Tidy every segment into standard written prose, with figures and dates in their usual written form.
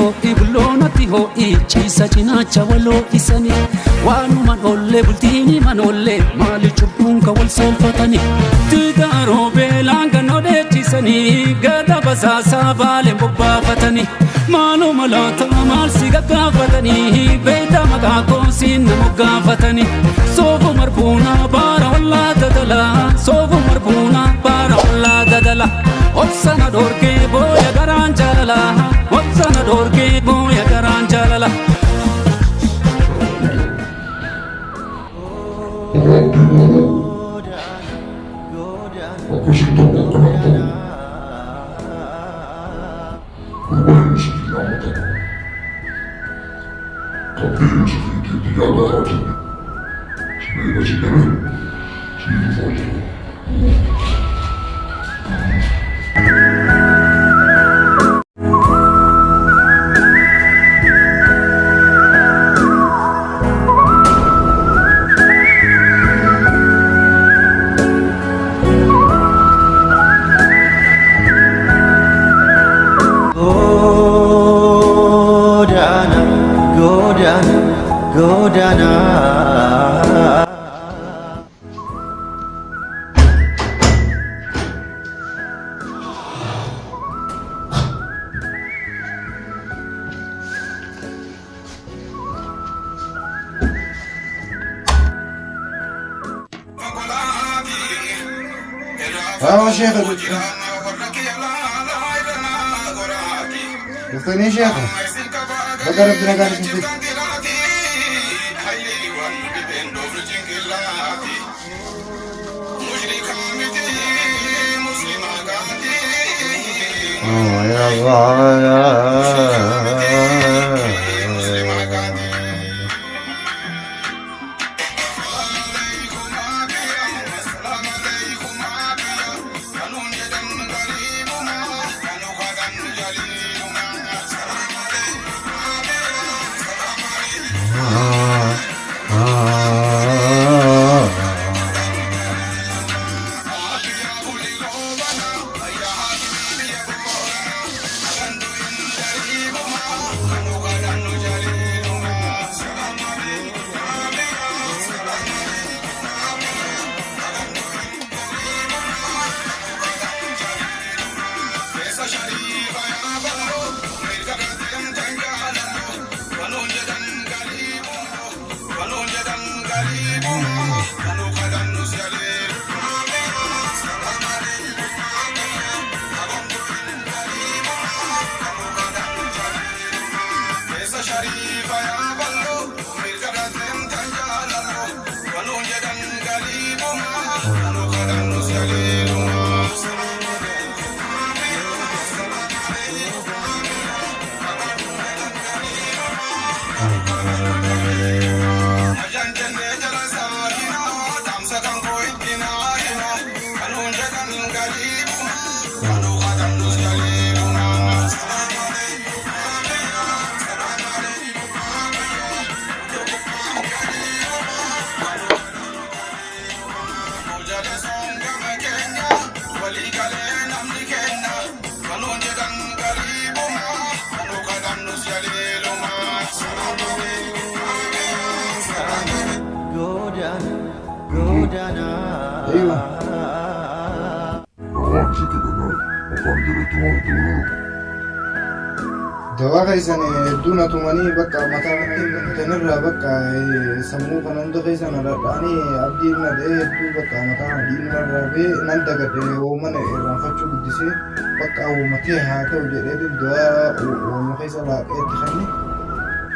ho'i bulloonatti ho'i ciisa cinaacha waloo isanii waanuma dhoollee bultiini manoollee maali cubbuun ka wal soolfatanii tigaaroo beelaan gannoo dheechisanii gada basaasaa baaleen bobbaafatanii maaluma laata maal si gaggaafatanii beeyta maqaa koosiin na moggaafatanii soofu marbuuna baara wallaa dadala soofu marbuuna baara wallaa dadala obsana dorgee booya garaan jaalala obsana dorgee booya garaan jaalala Godana شيخ استني شيخ بقى ربنا قال لي يا الله ايوه دواء غيسان دون توماني بقى متى تنرى بقى سمو فنند غيسان راني عبدي ندى دو بقى متى دين ربي نندقت ومن رانفتشو بدسي بقى ومتى هاته وجريد الدواء ومخيسا لاقيت خني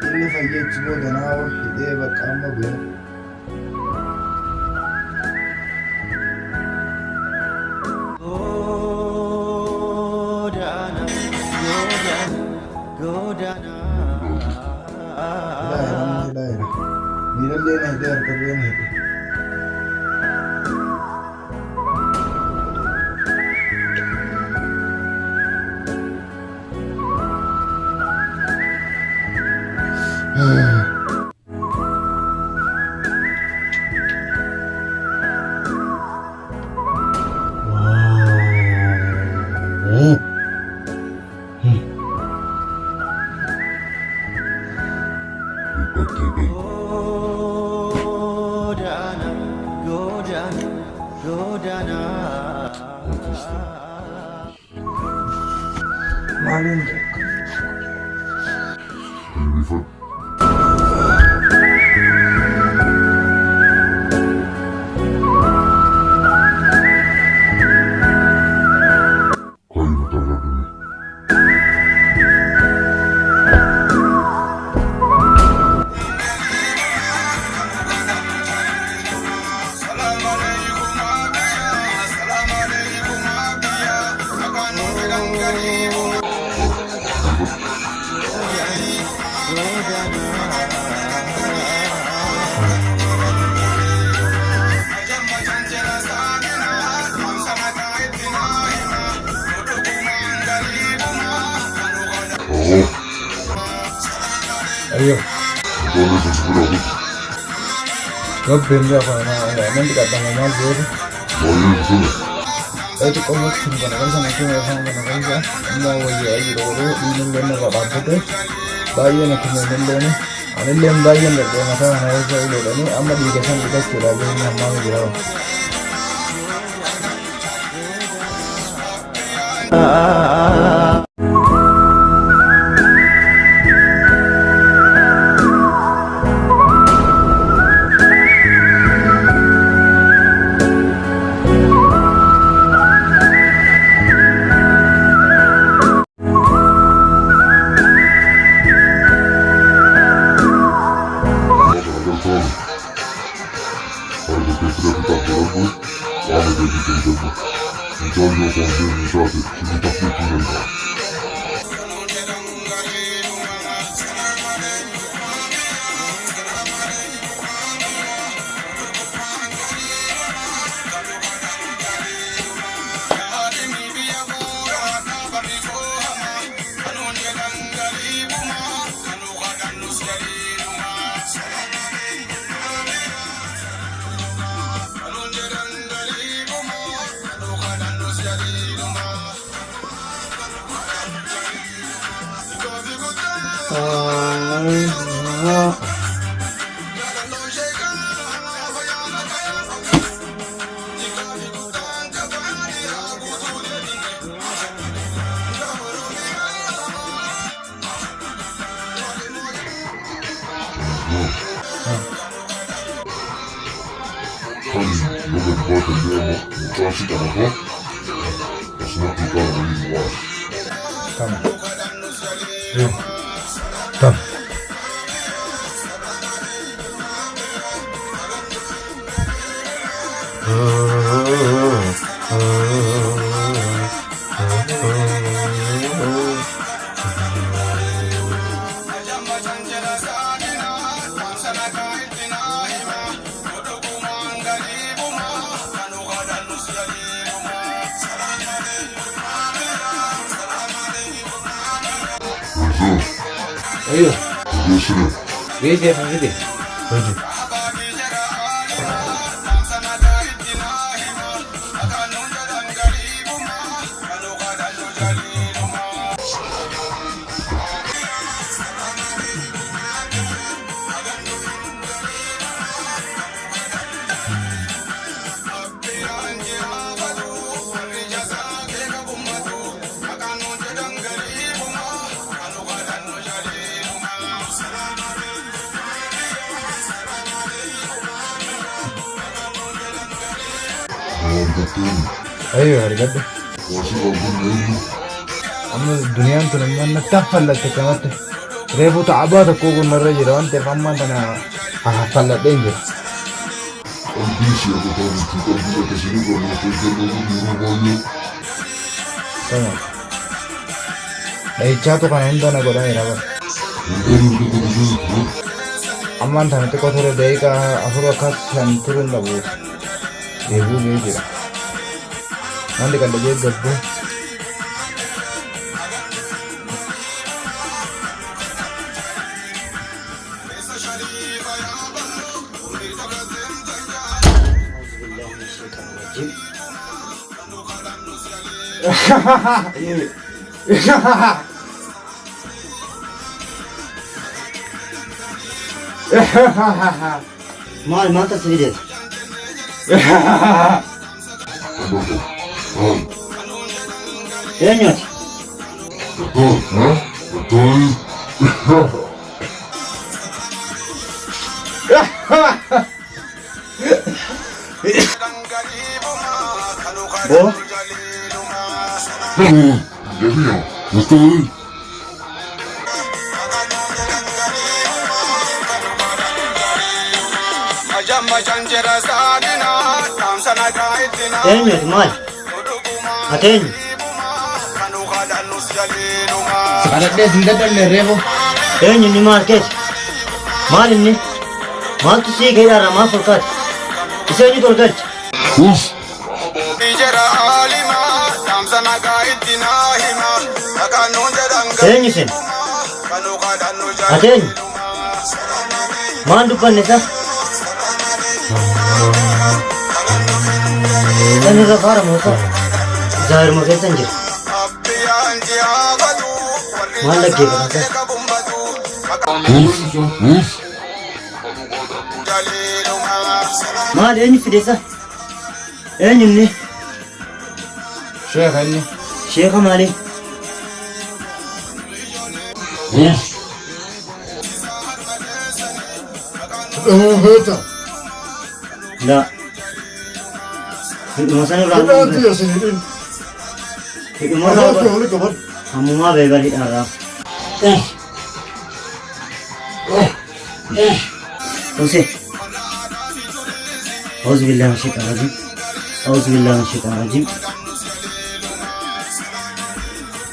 إني فيجي تبو دنا وحيدي بقى مبين Nilai dah kerja ni. Maalin Ayo. Gabben da fana nan da dan mal gori. Itu kamu sudah kan sama kita sama kan ya. Mau ya ayo dulu ini lena ba babbe. Bayan na kuma nan lena. Anan len bayan da kuma ta na ya sai dole ne amma diga san da kira ga ni amma mu jira. Ayo. Gede. Ayo argadde. Amma duniyaan tun amma natti fallatte kamatti. Reefu ta'abaata koo kun narra jira waan ta'eef amma tana falladheen jira. Dhahichaatu kana hunda na godhaa jira bara. Ammaan tana xiqqoo ture daqiiqaa afur akkas shan turuun dhabu deebuu ga'ee jira. Nanti kan dia gabbu. Mal mata sedikit. Nyot. Bo? Eenyuti maal? Ati eenyu? Kadhadhee sin dadhabne reefu. Eenyu inni maal keessa? Maal inni? Maaltu sii keedhaarra maal fakkaata? Isa eenyutu ol galcha? Eenyu sin? Ati eenyu? Maal dubbanne isa? Kan irra faara mootaa zaahiruma keessan jira. Maal dhaggeeffata isa? Maal eenyu fide isa? Eenyu inni? Sheekha inni. Sheekha maali? Beeta. Laa. Hidhuma san irraa Hidhaatti yasin hidhin. hidhuma irraa Afaatti oli qaban. hammumaa beekalidhaarraa. Ose. أعوذ بالله من الشيطان الرجيم. أعوذ بالله من الشيطان الرجيم.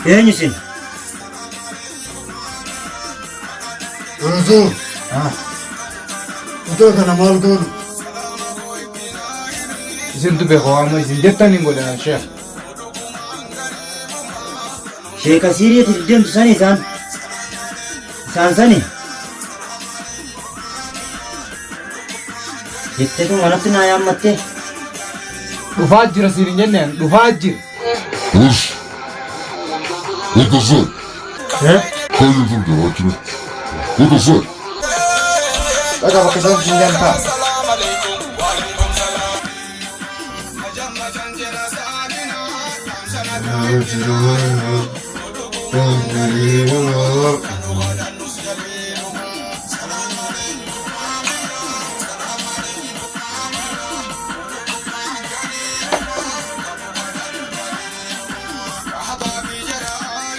eenyu sin? Rasul. Kutaa kana maal goonu? Isintu beeku amma isin jettan hin godhan sheekh. Sheeka Siiriyaati deemtu sani isaan sani jetteetu manatti naa yaammattee Dhufaa jira siin hin jenneen dhufaa jira. Dhagaa bakka isaan siin jantaa.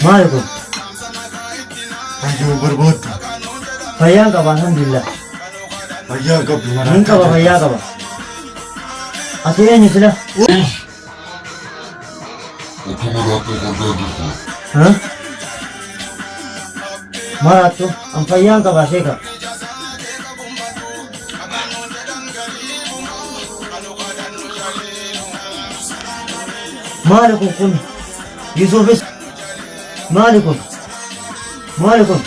maali kun? Ayyoo barbaaddu. Fayyaan qaba alhamdulillah. Fayyaa qabdu maraa. Nin qaba fayyaa qaba. Ati eenyu sila? Maraattu an fayyaan qaba sheeka. Maali kun? Yusufis maali kun? Maali kun?